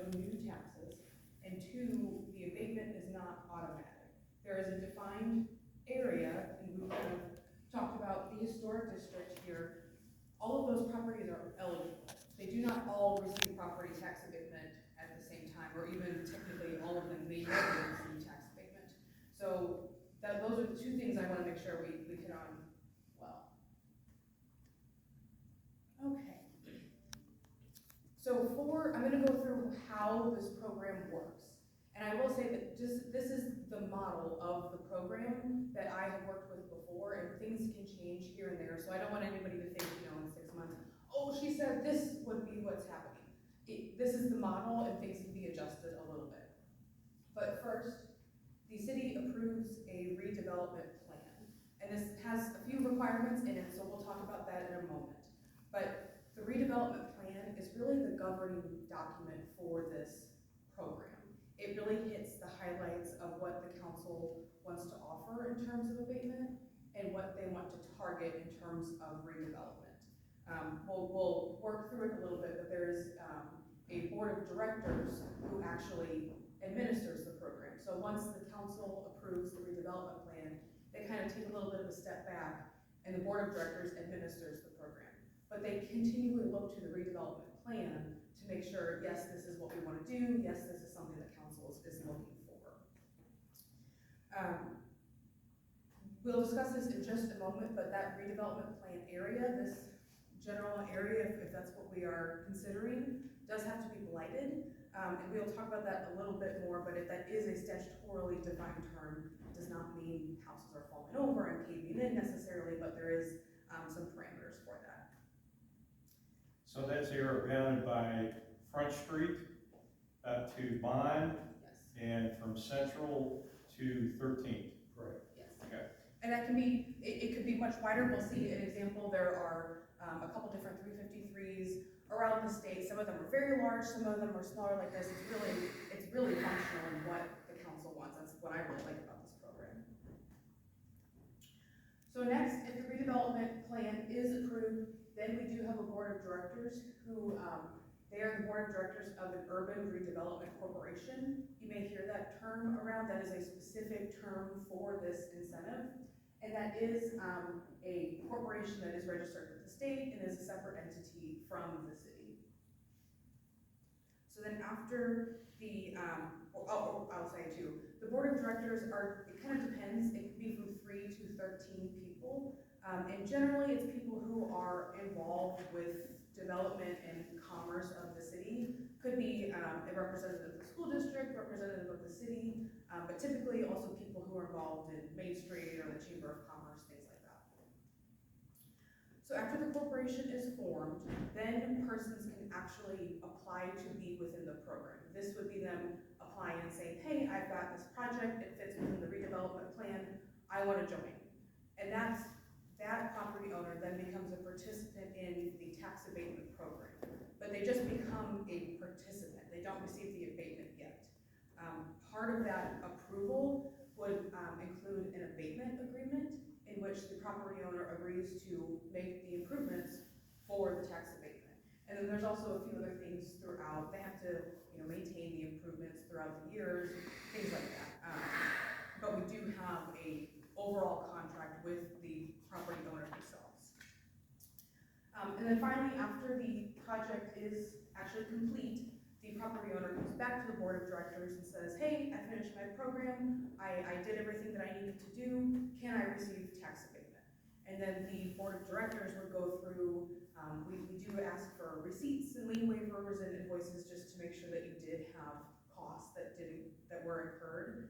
no new taxes, and two, the abatement is not automatic. There is a defined area, and we kind of talked about the historic district here. All of those properties are eligible. They do not all receive property tax abatement at the same time, or even technically all of them may never receive tax abatement. So those are the two things I want to make sure we hit on well. Okay. So I'm going to go through how this program works. And I will say that this is the model of the program that I have worked with before, and things can change here and there. So I don't want anybody to think, in 6 months, oh, she said this would be what's happening. This is the model, and things can be adjusted a little bit. But first, the city approves a redevelopment plan. And this has a few requirements in it, so we'll talk about that in a moment. But the redevelopment plan is really the governing document for this program. It really hits the highlights of what the council wants to offer in terms of abatement and what they want to target in terms of redevelopment. We'll work through it a little bit, but there's a board of directors who actually administers the program. So once the council approves the redevelopment plan, they kind of take a little bit of a step back, and the board of directors administers the program. But they continually look to the redevelopment plan to make sure, yes, this is what we want to do, yes, this is something that council is looking for. We'll discuss this in just a moment, but that redevelopment plan area, this general area, if that's what we are considering, does have to be blighted. And we'll talk about that a little bit more, but if that is a statutorily defined term, it does not mean houses are falling over and caving in necessarily, but there is some parameters for that. So that's area bounded by Front Street up to Bond, Yes. and from Central to 13th. Right. Yes. Okay. And that can be, it could be much wider. We'll see an example. There are a couple different 353s around the state. Some of them are very large, some of them are smaller like this. It's really functional in what the council wants. That's what I really like about this program. So next, if the redevelopment plan is approved, then we do have a board of directors who, they are the board of directors of an urban redevelopment corporation. You may hear that term around. That is a specific term for this incentive. And that is a corporation that is registered with the state and is a separate entity from the city. So then after the, I'll say too, the board of directors it kind of depends. It could be from 3 to 13 people. And generally it's people who are involved with development and commerce of the city. Could be a representative of the school district, representative of the city, but typically also people who are involved in Main Street or the Chamber of Commerce, things like that. So after the corporation is formed, then persons can actually apply to be within the program. This would be them applying and saying, hey, I've got this project, it fits within the redevelopment plan, I want to join. And that property owner then becomes a participant in the tax abatement program. But they just become a participant. They don't receive the abatement yet. Part of that approval would include an abatement agreement in which the property owner agrees to make the improvements for the tax abatement. And then there's also a few other things throughout. They have to maintain the improvements throughout the years, things like that. But we do have a overall contract with the property owner themselves. And then finally, after the project is actually complete, the property owner comes back to the board of directors and says, hey, I finished my program, I did everything that I needed to do, can I receive tax abatement? And then the board of directors would go through, we do ask for receipts and lien waivers and invoices just to make sure that you did have costs that were incurred.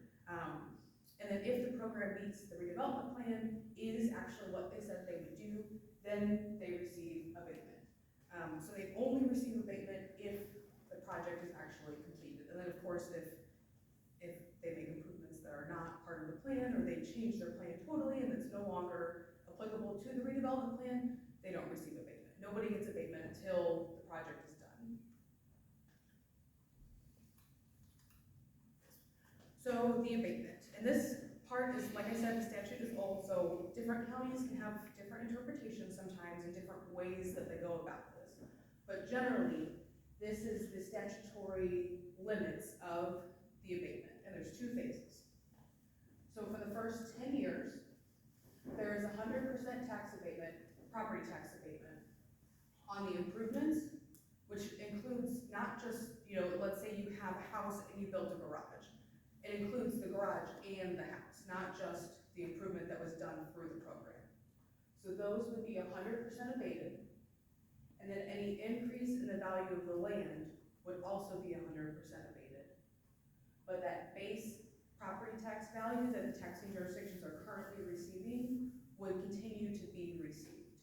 And then if the program meets the redevelopment plan, is actually what they said they would do, then they receive abatement. So they only receive abatement if the project is actually completed. And then of course, if they make improvements that are not part of the plan, or they change their plan totally and it's no longer applicable to the redevelopment plan, they don't receive abatement. Nobody gets abatement until the project is done. So the abatement. And this part is, like I said, the statute is old, so different counties can have different interpretations sometimes and different ways that they go about this. But generally, This is the statutory limits of the abatement, and there's two phases. So for the first 10 years, there is 100% tax abatement, property tax abatement, on the improvements, which includes not just, let's say you have a house and you built a garage. It includes the garage and the house, not just the improvement that was done through the program. So those would be 100% abated, and then any increase in the value of the land would also be 100% abated. But that base property tax value that the taxing jurisdictions are currently receiving would continue to be received.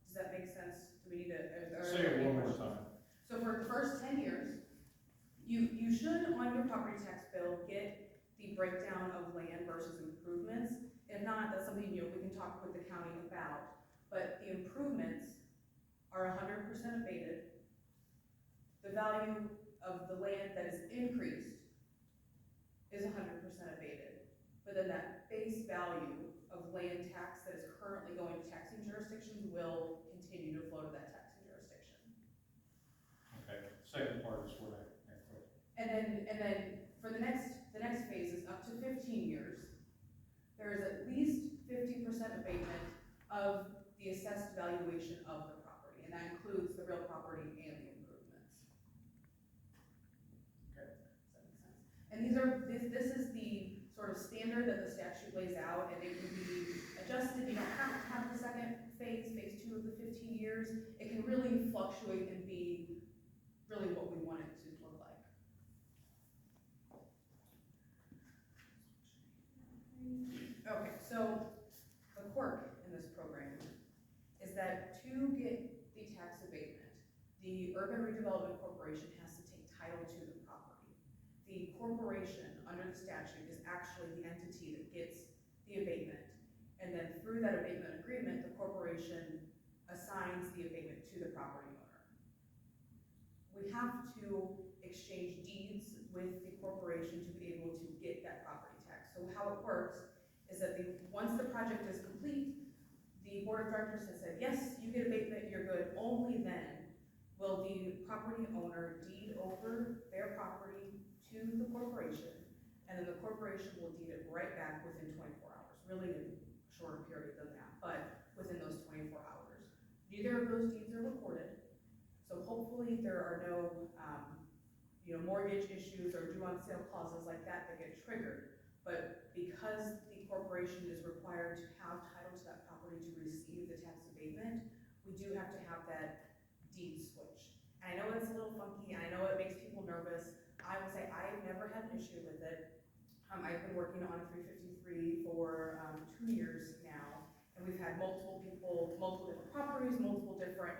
Does that make sense? Do we need to? Say it one more time. So for the first 10 years, you should on your property tax bill get the breakdown of land versus improvements. If not, that's something we can talk with the county about. But the improvements are 100% abated. The value of the land that is increased is 100% abated. But then that base value of land tax that is currently going to taxing jurisdictions will continue to flow to that taxing jurisdiction. Okay, second part is what I quit. And then for the next phase is up to 15 years. There is at least 50% abatement of the assessed valuation of the property, and that includes the real property and the improvements. Okay. Does that make sense? And this is the sort of standard that the statute lays out, and it can be adjusted. You don't have to have the second phase 2 of the 15 years. It can really fluctuate and be really what we want it to look like. Okay, so the quirk in this program is that to get the tax abatement, the Urban Redevelopment Corporation has to take title to the property. The corporation, under the statute, is actually the entity that gets the abatement, and then through that abatement agreement, the corporation assigns the abatement to the property owner. We have to exchange deeds with the corporation to be able to get that property tax. So how it works is that once the project is complete, the board of directors has said, yes, you get abatement, you're good. Only then will the property owner deed over their property to the corporation, and then the corporation will deed it right back within 24 hours, really in a shorter period than that, but within those 24 hours. Neither of those deeds are recorded, so hopefully there are no mortgage issues or due on sale clauses like that get triggered. But because the corporation is required to have title to that property to receive the tax abatement, we do have to have that deed switch. And I know it's a little funky, and I know it makes people nervous. I will say I've never had an issue with it. I've been working on 353 for 2 years now, and we've had multiple people, multiple different properties, multiple different,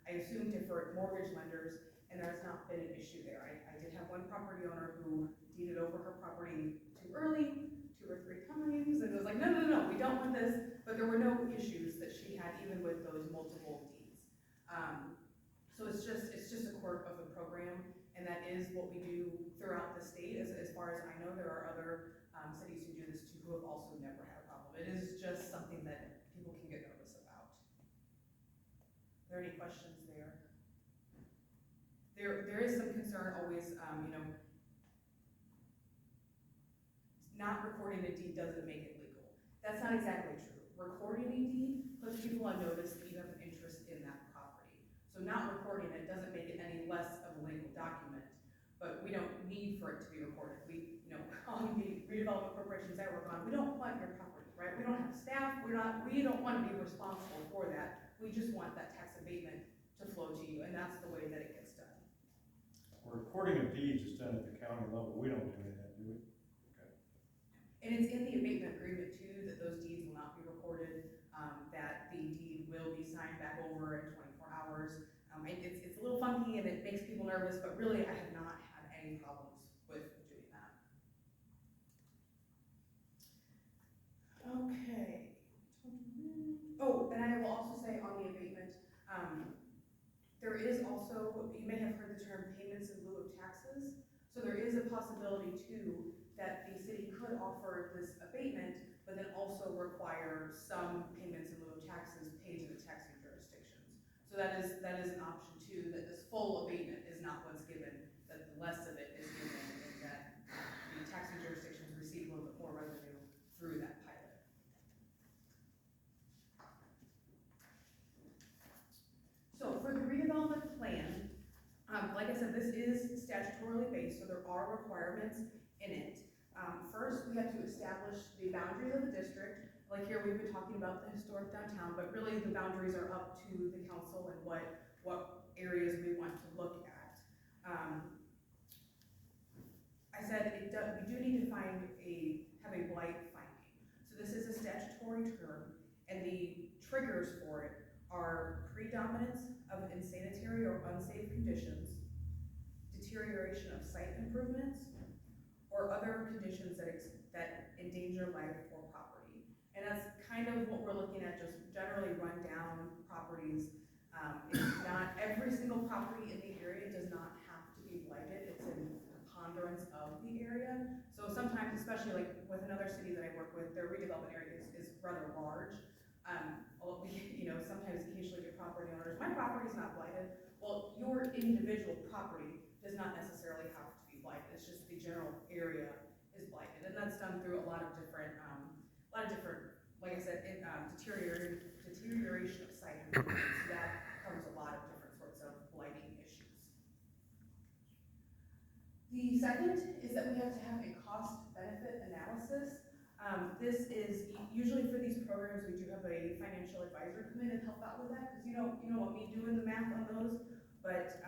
I assume different mortgage lenders, and there has not been an issue there. I did have one property owner who deeded over her property too early, 2 or 3 times, and it was like, no, we don't want this, but there were no issues that she had even with those multiple deeds. So it's just a quirk of the program, and that is what we do throughout the state. As far as I know, there are other cities who do this too who have also never had a problem. It is just something that people can get nervous about. Are there any questions there? There is some concern always, not recording a deed doesn't make it legal. That's not exactly true. Recording a deed puts people on notice that you have an interest in that property. So not recording it doesn't make it any less of a legal document, but we don't need for it to be recorded. On the redevelopment corporations I work on, we don't want your property, right? We don't have staff, we don't want to be responsible for that. We just want that tax abatement to flow to you, and that's the way that it gets done. Recording of deeds is done at the county level. We don't do any of that, do we? Okay. And it's in the abatement agreement too, that those deeds will not be recorded, that the deed will be signed back over in 24 hours. It's a little funky and it makes people nervous, but really I have not had any problems with doing that. Okay. Oh, and I will also say on the abatement, there is also, you may have heard the term payments in lieu of taxes. So there is a possibility too that the city could offer this abatement, but then also require some payments in lieu of taxes paid to the taxing jurisdictions. So that is an option too that this full abatement is not what's given, that the less of it is given, and that the taxing jurisdictions receive a little bit more revenue through that pilot. So for the redevelopment plan, like I said, this is statutorily based, so there are requirements in it. First, we have to establish the boundaries of the district. Like here, we've been talking about the historic downtown, but really the boundaries are up to the council and what areas we want to look at. I said we do need to have a blight finding. So this is a statutory term, and the triggers for it are predominance of insanitary or unsafe conditions, deterioration of site improvements, or other conditions that endanger life or property. And that's kind of what we're looking at, just generally run down properties. It's not every single property in the area does not have to be blighted. It's in preponderance of the area. So sometimes, especially like with another city that I work with, their redevelopment area is rather large. Sometimes occasionally get property owners, my property's not blighted. Well, your individual property does not necessarily have to be blighted. It's just the general area is blighted, and that's done through a lot of different, like I said, deterioration of site improvements. So that covers a lot of different sorts of blighting issues. The second is that we have to have a cost-benefit analysis. This is usually for these programs, we do have a financial advisor come in and help out with that, because you don't want me doing the math on those, but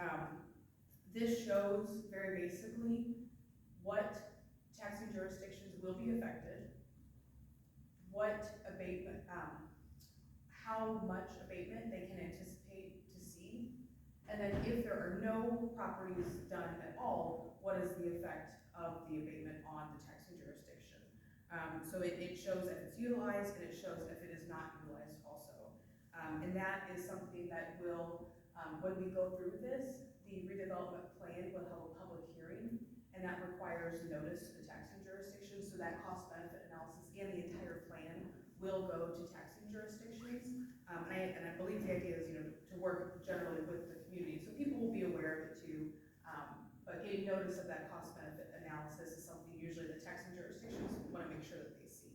this shows very basically what taxing jurisdictions will be affected, what abatement, how much abatement they can anticipate to see, and then if there are no properties done at all, what is the effect of the abatement on the taxing jurisdiction? So it shows if it's utilized, and it shows if it is not utilized also. And that is something that will, when we go through this, the redevelopment plan will have a public hearing, and that requires notice to the taxing jurisdiction, so that cost-benefit analysis and the entire plan will go to taxing jurisdictions. And I believe the idea is, to work generally with the community, so people will be aware of it too. But getting notice of that cost-benefit analysis is something usually the taxing jurisdictions want to make sure that they see.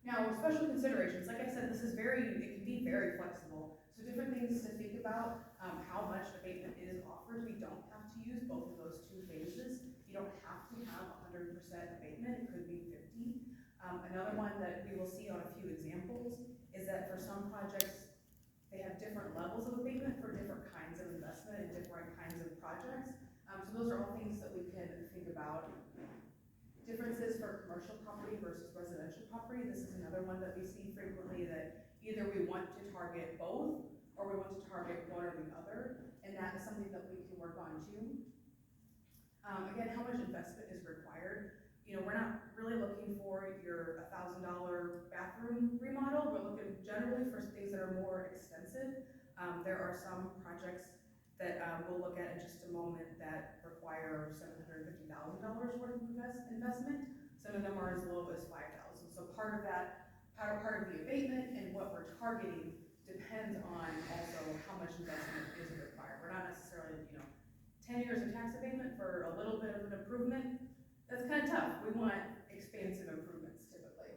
Now, special considerations, like I said, it can be very flexible. So different things to think about, how much abatement is offered. We don't have to use both of those two phases. You don't have to have 100% abatement, it could be 50. Another one that we will see on a few examples is that for some projects, they have different levels of abatement for different kinds of investment and different kinds of projects. So those are all things that we can think about. Differences for commercial property versus residential property. This is another one that we see frequently, that either we want to target both or we want to target one or the other, and that is something that we can work on too. Again, how much investment is required? We're not really looking for your $1,000 bathroom remodel. We're looking generally for things that are more extensive. There are some projects that we'll look at in just a moment that require $750,000 worth of investment. Some of them are as low as $5,000. So part of that, part of the abatement and what we're targeting depends on also how much investment is required. We're not necessarily, 10 years of tax abatement for a little bit of an improvement. That's kind of tough. We want expansive improvements typically.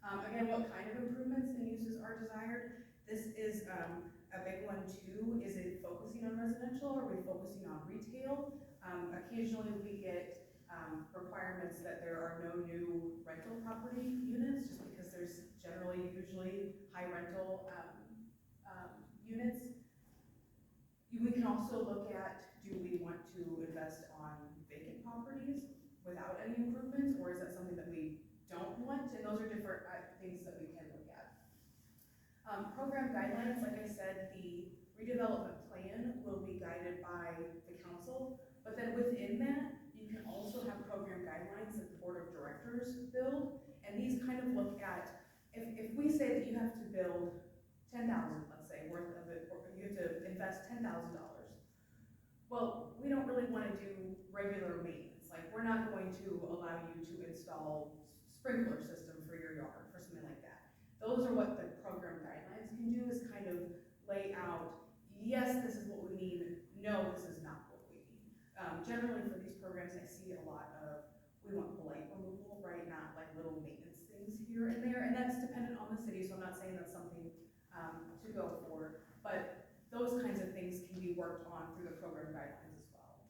Again, what kind of improvements and uses are desired? This is a big one too. Is it focusing on residential, or are we focusing on retail? Occasionally we get requirements that there are no new rental property units, just because there's usually high rental units. We can also look at, do we want to invest on vacant properties without any improvements, or is that something that we don't want? And those are different things that we can look at. Program guidelines, like I said, the redevelopment plan will be guided by the council, but then within that, you can also have program guidelines that the board of directors build, and these kind of look at, if we say that you have to build $10,000, let's say, worth of it, or you have to invest $10,000. Well, we don't really want to do regular maintenance. Like, we're not going to allow you to install sprinkler system for your yard, for something like that. Those are what the program guidelines can do, is kind of lay out, yes, this is what we need, no, this is not what we need. Generally for these programs, I see a lot of, we want blight removal, right, not like little maintenance things here and there, and that's dependent on the city, so I'm not saying that's something to go for, but those kinds of things can be worked on through the program guidelines as well.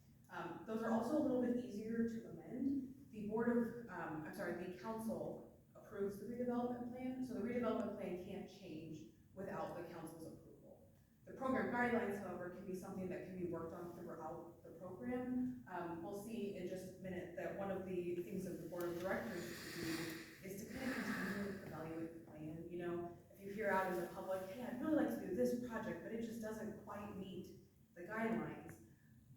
Those are also a little bit easier to amend. The the council approves the redevelopment plan, so the redevelopment plan can't change without the council's approval. The program guidelines, however, can be something that can be worked on throughout the program. We'll see in just a minute that one of the things that the board of directors should do is to kind of continually evaluate the plan. You know, if you hear out in the public, hey, I'd really like to do this project, but it just doesn't quite meet the guidelines.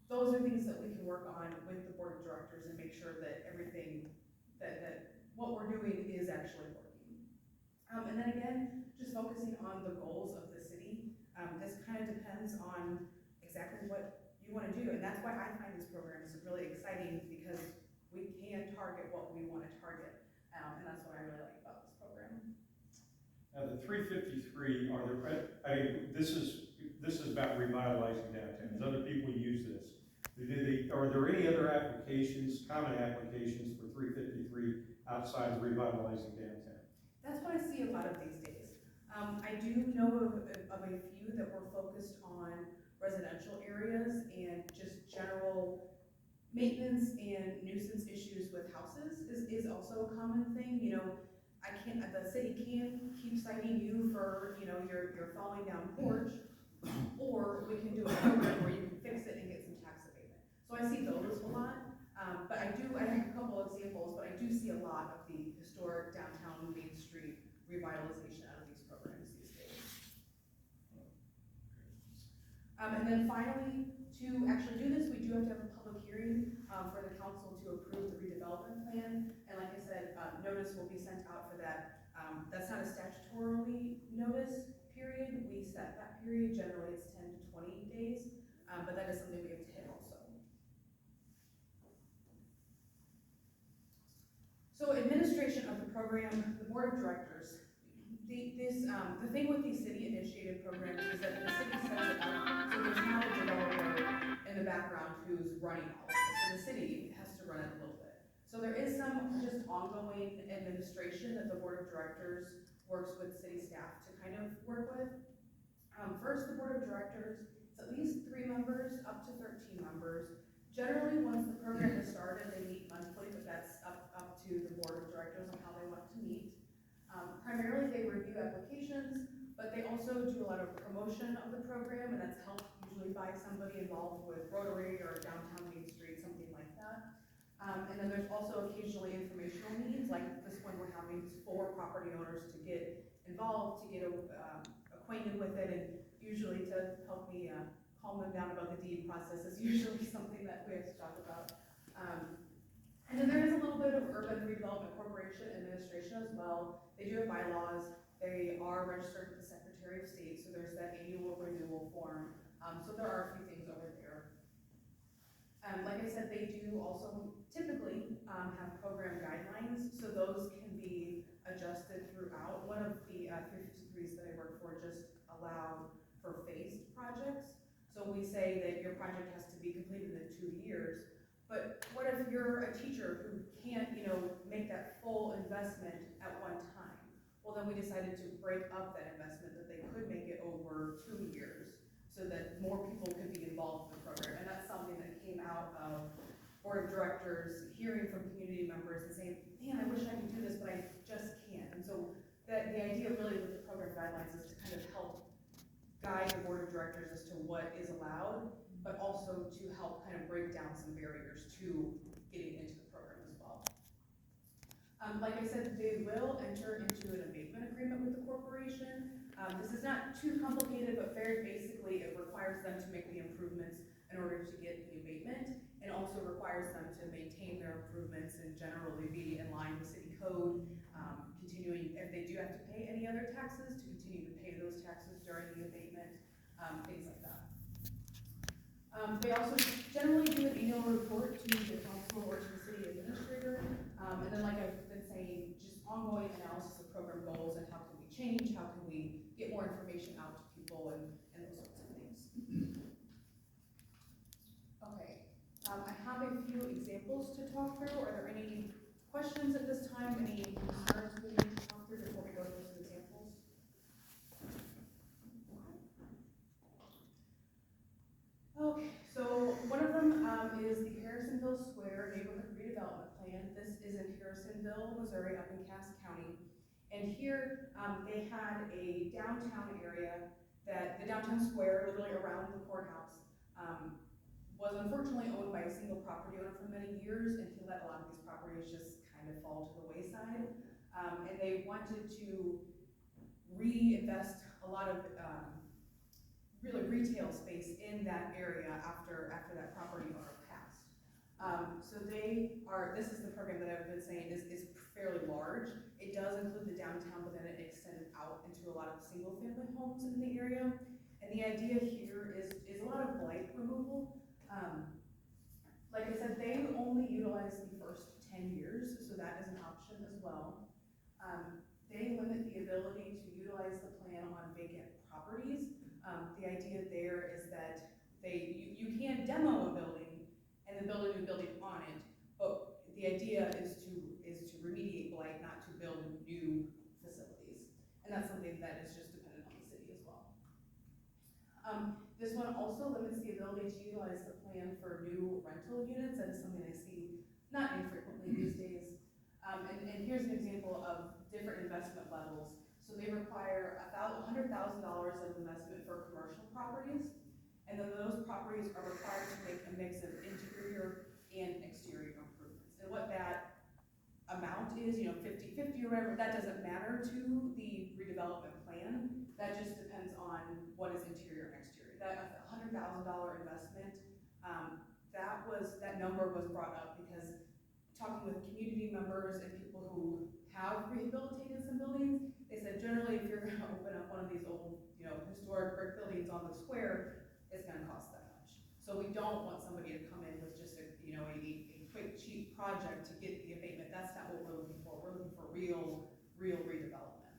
Those are things that we can work on with the board of directors and make sure that everything, that what we're doing is actually working. And then again, just focusing on the goals of the city. This kind of depends on exactly what you want to do, and that's why I find these programs really exciting, because we can target what we want to target, and that's what I really like about this program. Now, the 353, this is about revitalizing downtowns. Other people use this. Are there any other applications, common applications for 353 outside of revitalizing downtown? That's what I see a lot of these days. I do know of a few that were focused on residential areas and just general maintenance and nuisance issues with houses is also a common thing. You know, the city can keep citing you for, you know, your falling down porch, or we can do a program where you can fix it and get some tax abatement. So I see those a lot, but I have a couple of examples, but I do see a lot of the historic downtown Main Street revitalization out of these programs these days. And then finally, to actually do this, we do have to have a public hearing for the council to approve the redevelopment plan. And like I said, notice will be sent out for that. That's not a statutorily notice period. We set that period. Generally, it's 10 to 20 days, but that is something we have to hit also. So administration of the program, the board of directors. The thing with these city-initiated programs is that the city sets it up, so there's not a developer in the background who's running all of it. So the city has to run it a little bit. So there is some just ongoing administration that the board of directors works with city staff to kind of work with. First, the board of directors, it's at least 3 members, up to 13 members. Generally, once the program is started, they meet monthly, but that's up to the board of directors on how they want to meet. Primarily, they review applications, but they also do a lot of promotion of the program, and that's helped usually by somebody involved with Rotary or Downtown Main Street, something like that. And then there's also occasionally informational meetings, like this one we're having for property owners to get involved, to get acquainted with it, and usually to help me calm them down about the deed process is usually something that we have to talk about. And then there is a little bit of Urban Redevelopment Corporation administration as well. They do have bylaws. They are registered with the Secretary of State, so there's that annual renewal form. So there are a few things over there. Like I said, they do also typically have program guidelines, so those can be adjusted throughout. One of the 353s that I work for just allowed for phased projects. So we say that your project has to be completed in 2 years, but what if you're a teacher who can't, you know, make that full investment at one time? Well, then we decided to break up that investment, that they could make it over 2 years so that more people could be involved in the program. And that's something that came out of board of directors hearing from community members and saying, man, I wish I could do this, but I just can't. And so that the idea really with the program guidelines is to kind of help guide the board of directors as to what is allowed, but also to help kind of break down some barriers to getting into the program as well. Like I said, they will enter into an abatement agreement with the corporation. This is not too complicated, but very basically it requires them to make the improvements in order to get the abatement, and also requires them to maintain their improvements and generally be in line with city code, continuing, if they do have to pay any other taxes, to continue to pay those taxes during the abatement, things like that. They also generally do an annual report to the council or to the city administrator, and then like I've been saying, just ongoing analysis of program goals and how can we change, how can we get more information out to people, and those sorts of things. talk through. Are there any questions at this time, any concerns we need to talk through before we go through some examples? Okay, so one of them is the Harrisonville Square Neighborhood Redevelopment Plan. This is in Harrisonville, Missouri, up in Cass County. And here, they had a downtown area that, the downtown square, literally around the courthouse, was unfortunately owned by a single property owner for many years, and he let a lot of these properties just kind of fall to the wayside. And they wanted to reinvest a lot of, really retail space in that area after that property owner passed. So this is the program that I've been saying is fairly large. It does include the downtown, but then it extended out into a lot of single family homes in the area. And the idea here is a lot of blight removal. Like I said, they only utilize the first 10 years, so that is an option as well. They limit the ability to utilize the plan on vacant properties. The idea there is that you can demo a building and then build a new building on it, but the idea is to remediate blight, not to build new facilities. And that's something that is just dependent on the city as well. This one also limits the ability to utilize the plan for new rental units. That is something I see not infrequently these days. And here's an example of different investment levels. So they require $100,000 of investment for commercial properties, and then those properties are required to make a mix of interior and exterior improvements. And what that amount is, 50-50 or whatever, that doesn't matter to the redevelopment plan. That just depends on what is interior and exterior. That $100,000 investment, that number was brought up because talking with community members and people who have rehabilitated some buildings, they said generally if you're gonna open up one of these old, historic brick buildings on the square, it's gonna cost that much. So we don't want somebody to come in with just a quick, cheap project to get the abatement. That's not what we're looking for. We're looking for real redevelopment.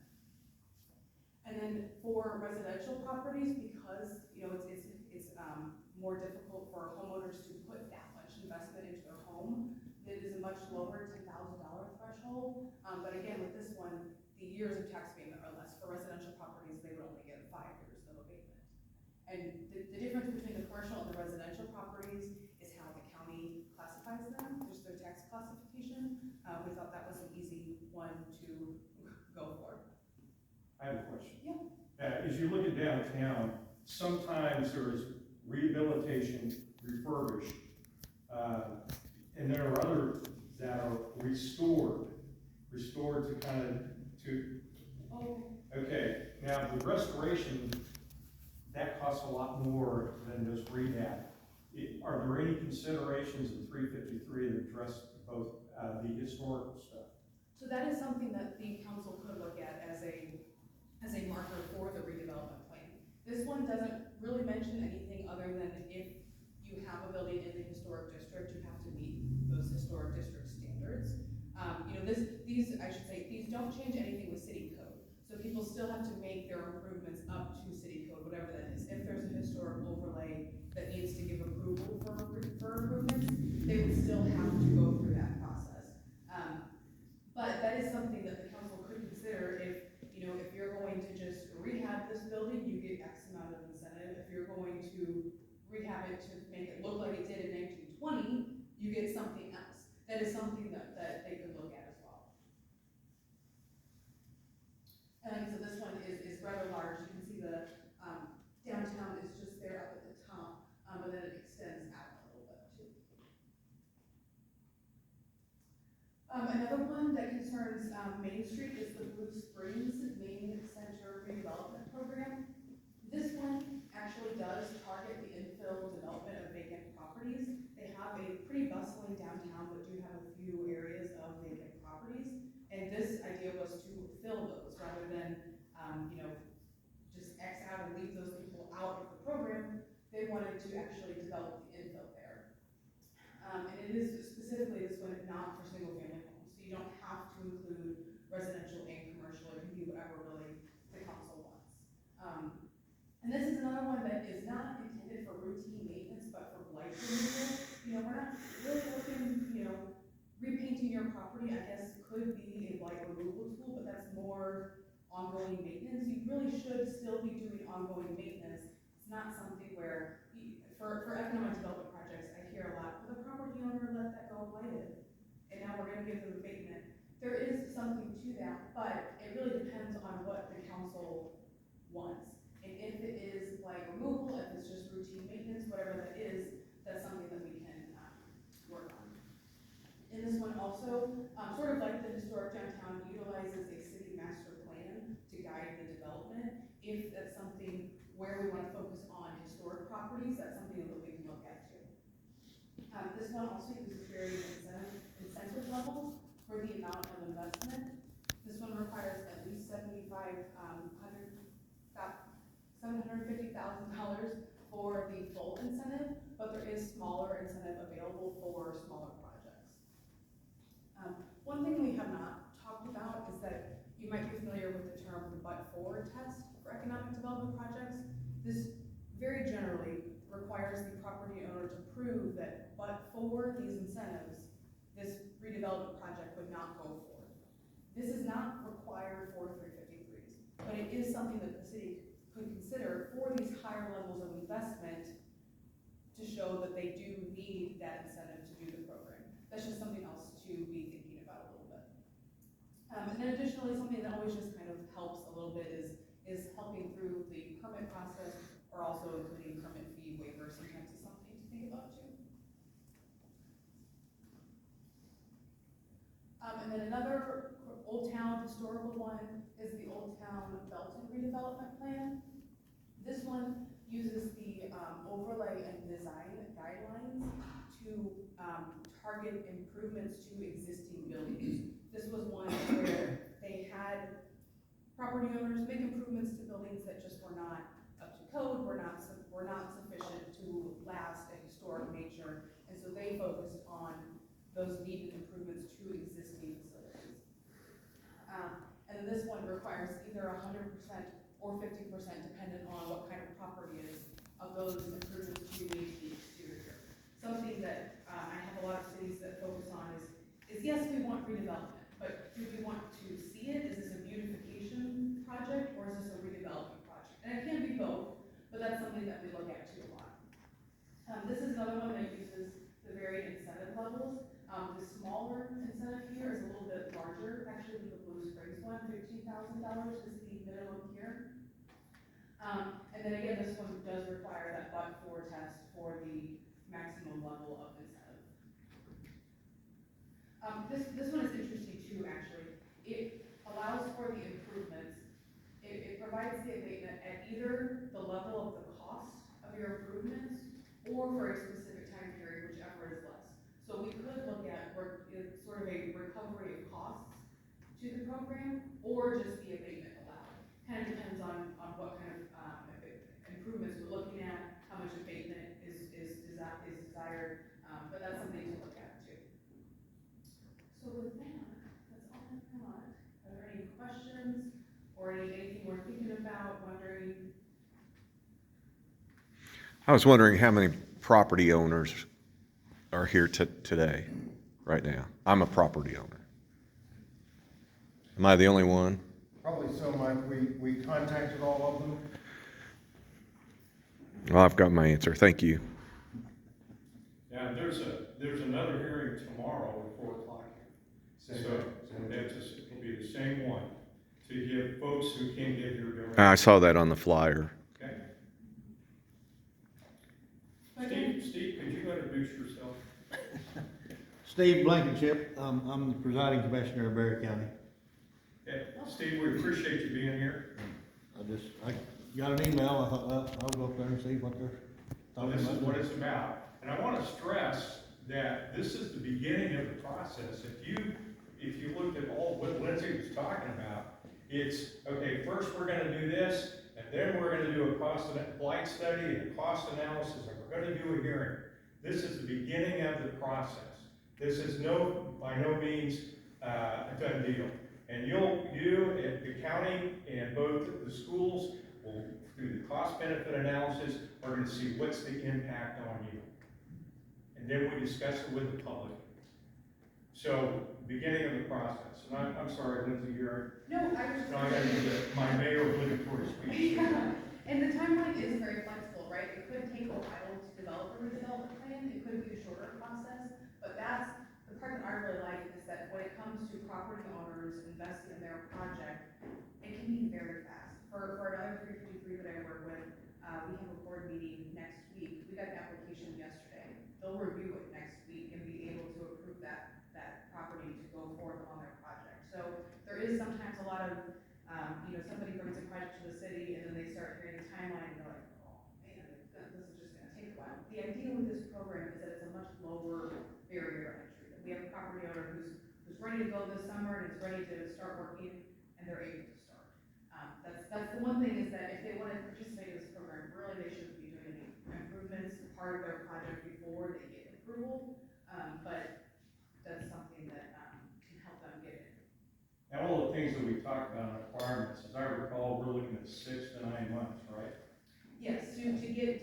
And then for residential properties, because it's more difficult for homeowners to put that much investment into their home, it is a much lower $10,000 threshold. But again, with this one, the years of tax abatement are less. For residential properties, they would only get 5 years of abatement. And the difference between the commercial and the residential properties is how the county classifies them, just their tax classification. We thought that was an easy one to go for. I have a question. Yeah. As you look at downtown, sometimes there is rehabilitation, refurbished, and there are others that are restored to kind of, okay, now the restoration, that costs a lot more than just rehab. Are there any considerations in 353 that address both the historical stuff? So that is something that the council could look at as a marker for the redevelopment plan. This one doesn't really mention anything other than if you have a building in the historic district, you have to meet those historic district standards. These don't change anything with city code. So people still have to make their improvements up to city code, whatever that is. If there's a historic overlay that needs to give approval for improvements, they would still have to go through that process. But that is something that the council could consider if you're going to just rehab this building, you get X amount of incentive. If you're going to rehab it to make it look like it did in 1920, you get something else. That is something that they could look at as well. And so this one is rather large. You can see the downtown is just there up at the top, but then it extends out a little bit too. Another one that concerns Main Street is the Blue Springs Main Center Redevelopment Program. This one actually does target the infill development of vacant properties. They have a pretty bustling downtown, but do have a few areas of vacant properties. And this idea was to fill those rather than, just X out and leave those people out of the program. They wanted to actually develop the infill there. And it is specifically this one not for single family homes. So you don't have to include residential and commercial. It can be whatever really the council wants. And this is another one that is not intended for routine maintenance, but for blight removal. We're not really looking, repainting your property, I guess, could be a blight removal tool, but that's more ongoing maintenance. You really should still be doing ongoing maintenance. It's not something where, for economic development projects, I hear a lot, well, the property owner let that go blighted, and now we're gonna give them abatement. There is something to that, but it really depends on what the council wants. And if it is blight removal, if it's just routine maintenance, whatever that is, that's something that we can, work on. And this one also, sort of like the historic downtown, utilizes a city master plan to guide the development. If that's something where we wanna focus on historic properties, that's something that we can look at too. This one also uses varying incentive levels for the amount of investment. This one requires at least $750,000 for the full incentive, but there is smaller incentive available for smaller projects. One thing we have not talked about is that you might be familiar with the term the but-for test for economic development projects. This very generally requires the property owner to prove that but for these incentives, this redevelopment project would not go forward. This is not required for 353s, but it is something that the city could consider for these higher levels of investment to show that they do need that incentive to do the program. That's just something else to be thinking about a little bit. And then additionally, something that always just kind of helps a little bit is helping through the permit process, or also including permit fee waiver. Sometimes is something to think about too. And then another Old Town historical one is the Old Town Belton redevelopment plan. This one uses the overlay and design guidelines to target improvements to existing buildings. This was one where they had property owners make improvements to buildings that just were not up to code, were not sufficient to last a historic nature, and so they focused on those needed improvements to existing facilities. And then this one requires either 100% or 50%, dependent on what kind of property it is, of those improvements to need the exterior. Something that I have a lot of cities that focus on is yes, we want redevelopment, but do we want to see it? Is this a beautification project or is this a redevelopment project? And it can be both, but that's something that we look at too a lot. This is another one that uses the varied incentive levels. The smaller incentive here is a little bit larger. Actually, the Blue Springs one, $15,000 is the minimum here. And then again, this one does require that but-for test for the maximum level of incentive. This one is interesting too, actually. It allows for the improvements. It provides the abatement at either the level of the cost of your improvements or for a specific time period, whichever is less. So we could look at sort of a recovery of costs to the program, or just the abatement allowed. Kind of depends on what kind of improvements we're looking at, how much abatement is desired, but that's something to look at too. So with that, that's all I've got. Are there any questions or anything we're thinking about, wondering? I was wondering how many property owners are here today, right now. I'm a property owner. Am I the only one? Probably so, Mike. We contacted all of them. Well, I've got my answer. Thank you. Yeah, there's another hearing tomorrow at 4:00. So it'll be the same one, to give folks who can't get here directly. I saw that on the flyer. Okay. Steve, could you introduce yourself? Steve Blankenship, I'm the presiding commissioner of Berry County. Okay. Steve, we appreciate you being here. I got an email, I thought, well, I'll go up there and see what they're Well, talking this about. is what it's about. And I want to stress that this is the beginning of the process. If you looked at all what Lindsay was talking about, it's, okay, first we're going to do this, and then we're going to do a cost blight study and a cost analysis, and we're going to do a hearing. This is the beginning of the process. This is by no means a done deal. And you at the county and both the schools will, through the cost benefit analysis, are going to see what's the impact on you. And then we discuss it with the public. So, beginning of the process, and I'm sorry, Lindsay, you're, No, I was just. no, I gotta use my mayor obligatory speech. Yeah, and the timeline is very flexible, right? It could take a while to develop a redevelopment plan, it could be a shorter process, but that's, the part that I really like is that when it comes to property owners investing in their project, it can be very fast. For another 353 that I work with, we have a board meeting next week, we got an application yesterday. They'll review it next week and be able to approve that property to go forward on their project. So there is sometimes a lot of, somebody brings a project to the city and then they start hearing the timeline and they're like, oh man, this is just gonna take a while. The idea with this program is that it's a much lower barrier to entry. That we have a property owner who's ready to go this summer and is ready to start working and they're able to start. That's the one thing is that if they want to participate in this program, really they shouldn't be doing any improvements part of their project before they get approval. But that's something that can help them get in. And all the things that we talked about, requirements, as I recall, we're looking at 6 to 9 months, right? Yes, to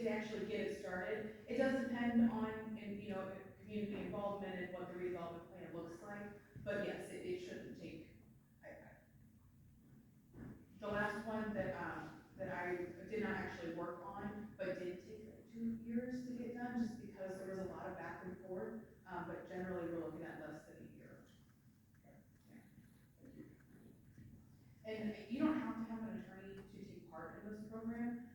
actually get it started. It does depend on, community involvement and what the redevelopment plan looks like. But yes, it shouldn't take, the last one that I did not actually work on, but did take like 2 years to get done, just because there was a lot of back and forth. But generally, we're looking at less than a year. And you don't have to have an attorney to take part in this program.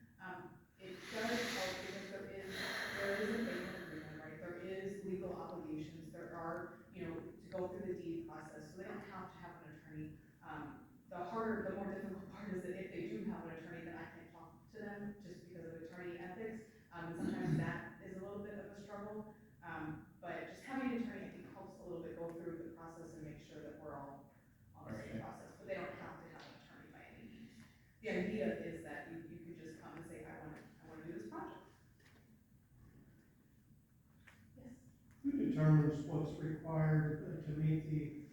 It does help because there is a payment agreement, right? There is legal obligations. There are, to go through the deed process, so they don't have to have an attorney. The more difficult part is that if they do have an attorney, then I can't talk to them just because of attorney ethics. And sometimes that is a little bit of a struggle. But just having an attorney, I think, helps a little bit go through the process and make sure that we're all on the same process. But they don't have to have an attorney by any means. The idea is that you could just come and say, I want to do this project. Yes. Who determines what's required to meet the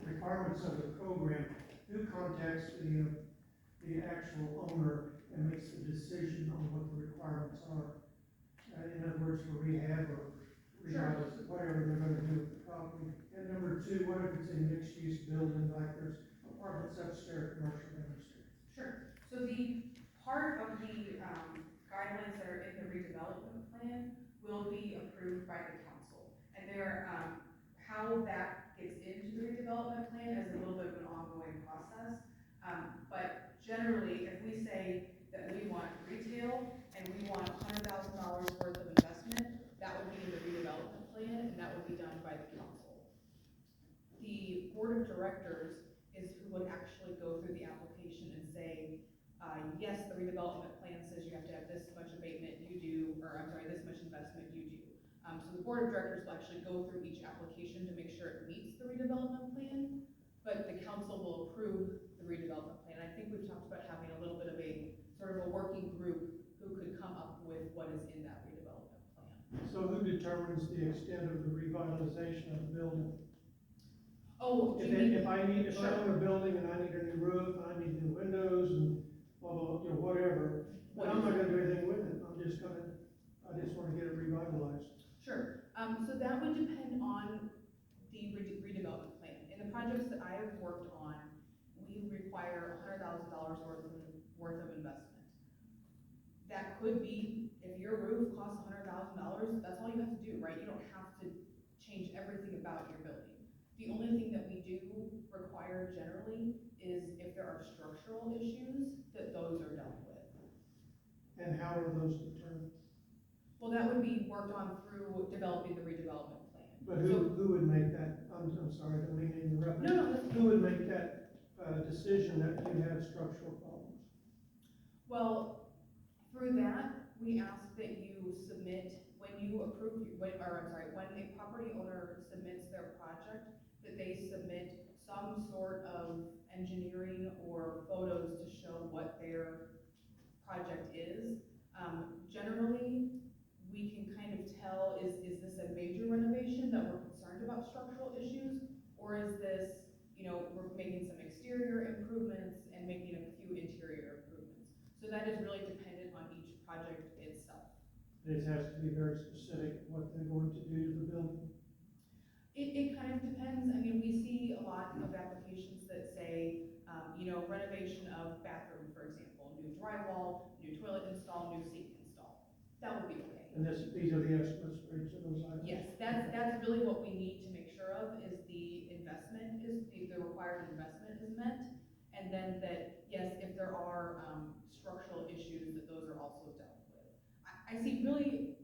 requirements of the program? Who contacts the actual owner and makes the decision on what the requirements are? In other words, for rehab or regardless, whatever they're gonna do with the property. And number 2, what if it's a mixed-use building, like there's apartments upstairs, commercial downstairs? Sure. So the part of the guidelines that are in the redevelopment plan will be approved by the council. And how that gets into the redevelopment plan is a little bit of an ongoing process. But generally, if we say that we want retail and we want $100,000 worth of investment, that would be in the redevelopment plan and that would be done by the council. The board of directors is who would actually go through the application and say, yes, the redevelopment plan says you have to have this much abatement, this much investment, you do. So the board of directors will actually go through each application to make sure it meets the redevelopment plan, but the council will approve the redevelopment plan. I think we've talked about having a little bit of a sort of a working group who could come up with what is in that redevelopment plan. So who determines the extent of the revitalization of the building? Oh, If I own a building and I need a new roof, I need new windows and blah, blah, whatever, but I'm not gonna do anything with it, I just wanna get it revitalized. Sure, so that would depend on the redevelopment plan. In the projects that I have worked on, we require $100,000 worth of investment. That could be, if your roof costs $100,000, that's all you have to do, right? You don't have to change everything about your building. The only thing that we do require generally is if there are structural issues, that those are dealt with. And how are those determined? Well, that would be worked on through developing the redevelopment plan. But who would make that, I'm sorry, I don't mean to interrupt. No, that's Who would make that decision that you have structural problems? Well, through that, we ask that you submit, when a property owner submits their project, that they submit some sort of engineering or photos to show what their project is. Generally, we can kind of tell, is this a major renovation that we're concerned about structural issues? Or is this, we're making some exterior improvements and making a few interior improvements? So that is really dependent on each project itself. It has to be very specific what they're going to do to the building. It kind of depends. I mean, we see a lot of applications that say, renovation of bathroom, for example, new drywall, new toilet install, new sink install. That would be okay. And these are the estimates for each of those items? Yes, that's really what we need to make sure of, is the investment, the required investment is met. And then that, yes, if there are, structural issues, that those are also dealt with. I see really,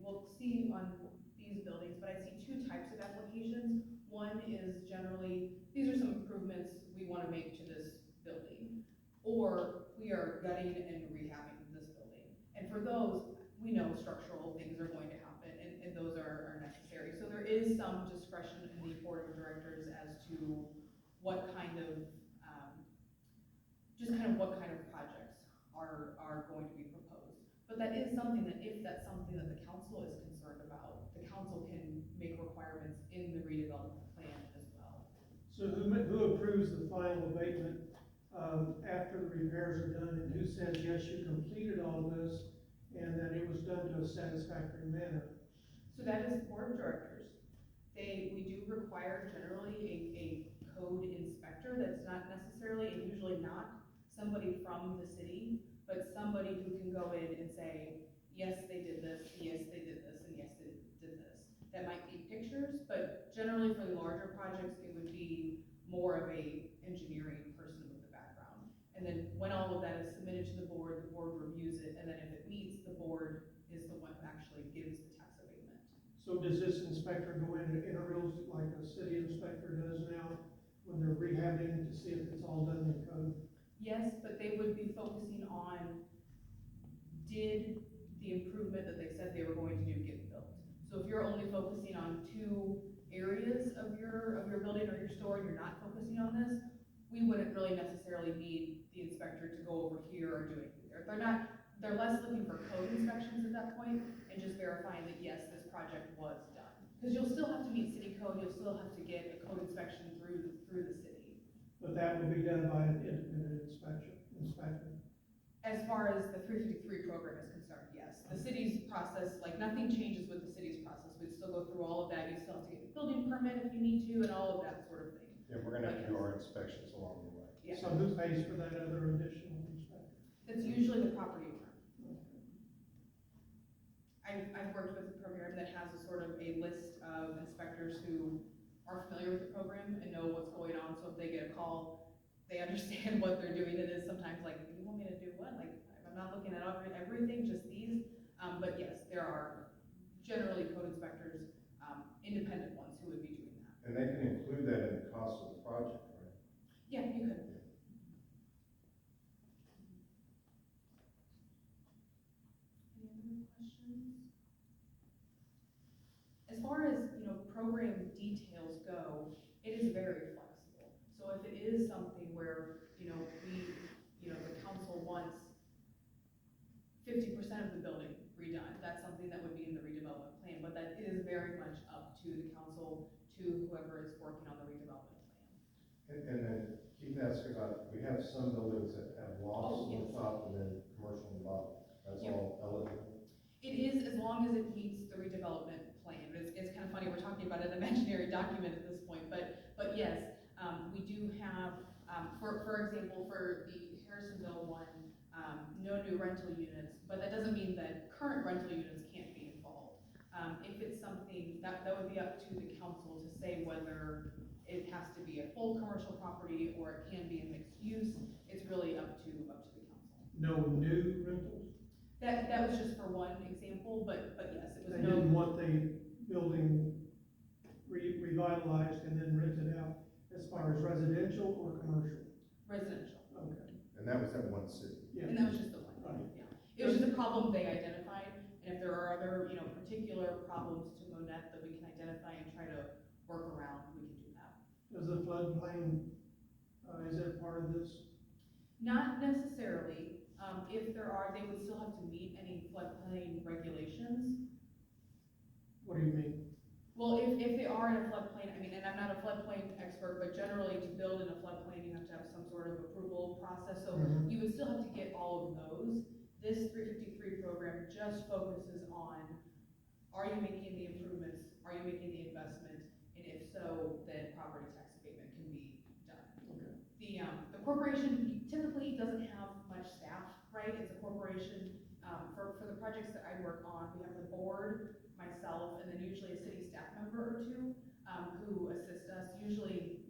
we'll see on these buildings, but I see two types of applications. One is generally, these are some improvements we wanna make to this building, or we are gutting and rehabbing this building. And for those, we know structural things are going to happen, and those are necessary. So there is some discretion in the board of directors as to what kind of, what kind of projects are going to be proposed. But that is something that, if that's something that the council is concerned about, the council can make requirements in the redevelopment plan as well. So who approves the final abatement, after the repairs are done, and who says, yes, you completed all of this, and that it was done to a satisfactory manner? So that is board of directors. We do require generally a code inspector that's not necessarily, and usually not, somebody from the city, but somebody who can go in and say, yes, they did this, yes, they did this, and yes, they did this. That might be pictures, but generally for the larger projects, it would be more of a engineering person with the background. And then when all of that is submitted to the board reviews it, and then if it meets, the board is the one who actually gives the tax abatement. So does this inspector go in intervals like a city inspector does now, when they're rehabbing to see if it's all done in code? Yes, but they would be focusing on, did the improvement that they said they were going to do get built? So if you're only focusing on two areas of your building or your store, and you're not focusing on this, we wouldn't really necessarily need the inspector to go over here or do anything there. They're less looking for code inspections at that point, and just verifying that, yes, this project was done. Because you'll still have to meet city code, you'll still have to get a code inspection through the city. But that will be done by an independent inspector. As far as the 353 program is concerned, yes. The city's process, like, nothing changes with the city's process. We'd still go through all of that. You still have to get a building permit if you need to, and all of that sort of thing. Yeah, we're gonna have to do our inspections along the way. Yeah. So who pays for that other additional inspector? That's usually the property owner. I've worked with a program that has a sort of a list of inspectors who are familiar with the program and know what's going on, so if they get a call, they understand what they're doing. It is sometimes like, you want me to do what? Like, I'm not looking at everything, just these. But yes, there are generally code inspectors, independent ones who would be doing that. And they can include that in the cost of the project, right? Yeah, you could. Any other questions? As far as, program details go, it is very flexible. So if it is something where, the council wants 50% of the building redone, that's something that would be in the redevelopment plan, but that is very much up to the council, to whoever is working on the redevelopment plan. And then keep asking about, we have some buildings that have lofts on yes. the top and then commercial on the bottom. That's Yep. all eligible. It is, as long as it meets the redevelopment plan. It's kind of funny, we're talking about an imaginary document at this point, but yes, we do have, for example, for the Harrisonville one, no new rental units, but that doesn't mean that current rental units can't be involved. If it's something, that would be up to the council to say whether it has to be a full commercial property or it can be a mixed use. It's really up to the council. No new rentals? That was just for one example, but yes, it was They no. didn't want the building revitalized and then rented out as far as residential or commercial? Residential, Okay. And that was at one city. Yeah. and that was just the one, Right. yeah. It was just a problem they identified, and if there are other, particular problems to Monette that we can identify and try to work around, we can do that. Does the floodplain, is that part of this? Not necessarily, if there are, they would still have to meet any floodplain regulations. What do you mean? Well, if they are in a floodplain, and I'm not a floodplain expert, but generally to build in a floodplain, you have to have some sort of approval process, so Mhm. you would still have to get all of those. This 353 program just focuses on, are you making the improvements, are you making the investment, so that property tax abatement can be done. The corporation typically doesn't have much staff, right? It's a corporation, for the projects that I work on, we have the board, myself, and then usually a city staff member or two, who assist us. Usually,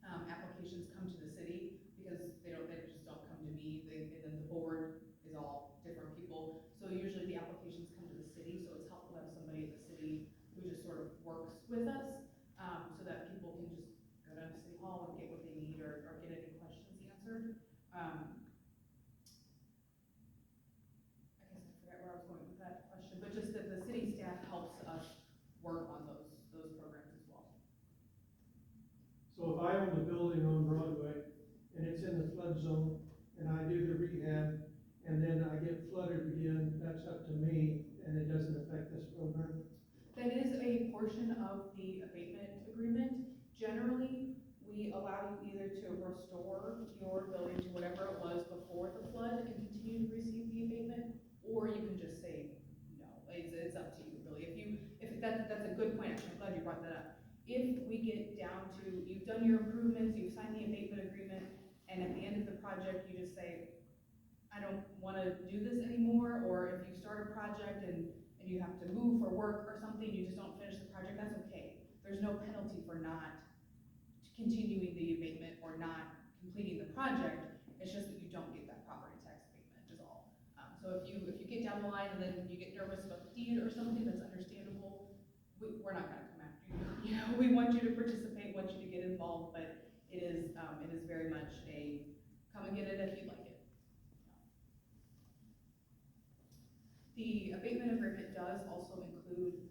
applications come to the city because they just don't come to me, and then the board is all different people. So usually the applications come to the city, so it's helpful to have somebody at the city who just sort of works with us, so that people can just go down to City Hall and get what they need or get any questions answered. I guess I forgot where I was going with that question, but just that the city staff helps us work on those programs as well. So if I own the building on Broadway and it's in the flood zone and I do the rehab and then I get flooded again, that's up to me and it doesn't affect this program? That is a portion of the abatement agreement. Generally, we allow you either to restore your building to whatever it was before the flood and continue to receive the abatement, or you can just say no. It's up to you, really. If that's a good point, actually, I'm glad you brought that up. If we get down to, you've done your improvements, you've signed the abatement agreement, and at the end of the project, you just say, I don't wanna do this anymore, or if you start a project and you have to move for work or something, you just don't finish the project, that's okay. There's no penalty for not continuing the abatement or not completing the project, it's just that you don't get that property tax abatement is all. So if you get down the line and then you get nervous about the deed or something, that's understandable. We're not gonna come after you. You know, we want you to participate, want you to get involved, but it is very much a come and get it if you like it. The abatement agreement does also include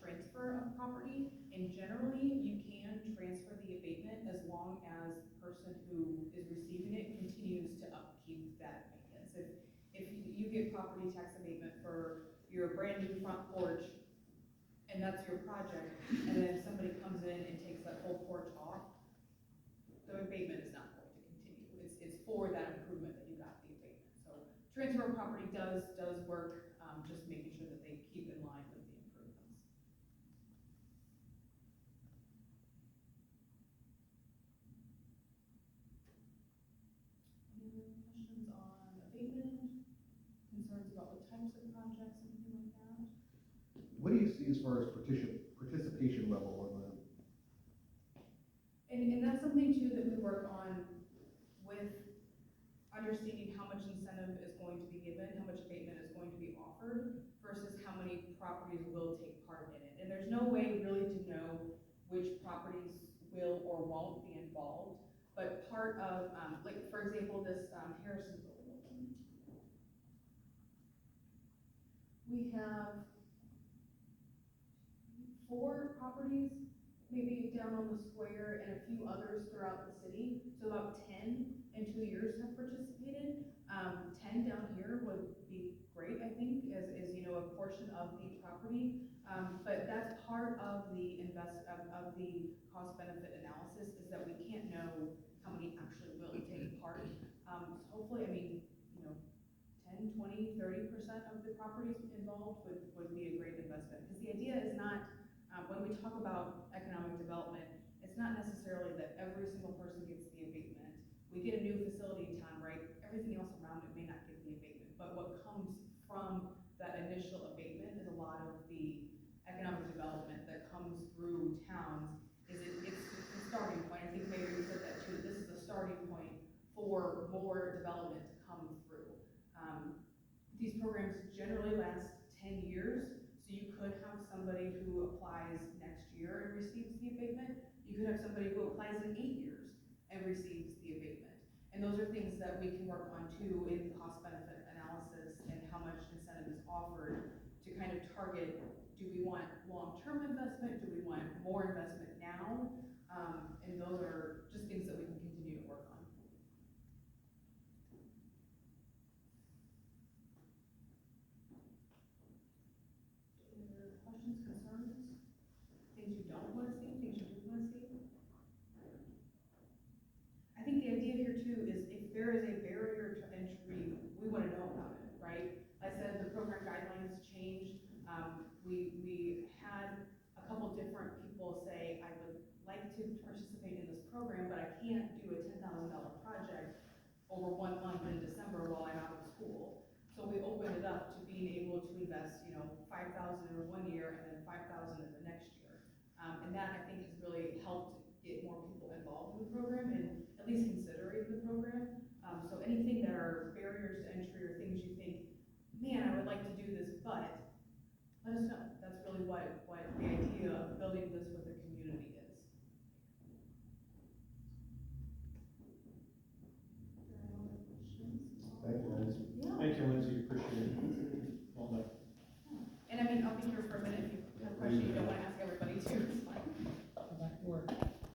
transfer of property, and generally you can transfer the abatement as long as the person who is receiving it continues to upkeep that maintenance. If you get property tax abatement for your brand new front porch, and that's your project, and then somebody comes in and takes that whole porch off, the abatement is not going to continue. It's for that improvement that you got the abatement. So transfer of property does work, just making sure that they keep in line with the improvements. Any other questions on abatement? Concerns about the types of projects, anything like that? What do you see as far as participation level on the? And that's something too that we work on with understanding how much incentive is going to be given, how much abatement is going to be offered, versus how many properties will take part in it. And there's no way really to know which properties will or won't be involved. But part of, like for example, this Harrison building, we have 4 properties, maybe down on the square, and a few others throughout the city. So about 10 in 2 years have participated. 10 down here would be great, I think, as you know, a portion of the property. But that's part of the of the cost benefit analysis, is that we can't know how many actually will take part. So hopefully, I mean, you know, 10, 20, 30% of the properties involved would be a great investment. Because the idea is not, when we talk about economic development, it's not necessarily that every single person gets the abatement. We get a new facility in town, right? Everything else around it may not get the abatement, but what comes from that initial abatement is a lot of the economic development that comes through towns. It's the starting point. I think maybe we said that too. This is the starting point for more development to come through. These programs generally last 10 years, so you could have somebody who applies next year and receives the abatement. You could have somebody who applies in 8 years and receives the abatement. And those are things that we can work on too in cost benefit analysis and how much incentive is offered to kind of target, do we want long-term investment? Do we want more investment now? And those are just things that we can continue to work on. Any other questions, concerns? Things you don't want to see, things you do want to see? I think the idea here too is if there is a barrier to entry, we want to know about it, right? Like I said, the program guidelines changed. We had a couple different people say, I would project over 1 month in December while I'm out of school. So we opened it up to being able to invest, you know, 5,000 in 1 year and then 5,000 in the next year. And that, I think, has really helped get more people involved in the program and at least considering the program. So anything that are barriers to entry or things you think, man, I would like to do this, but let us know. That's really what the idea of building this with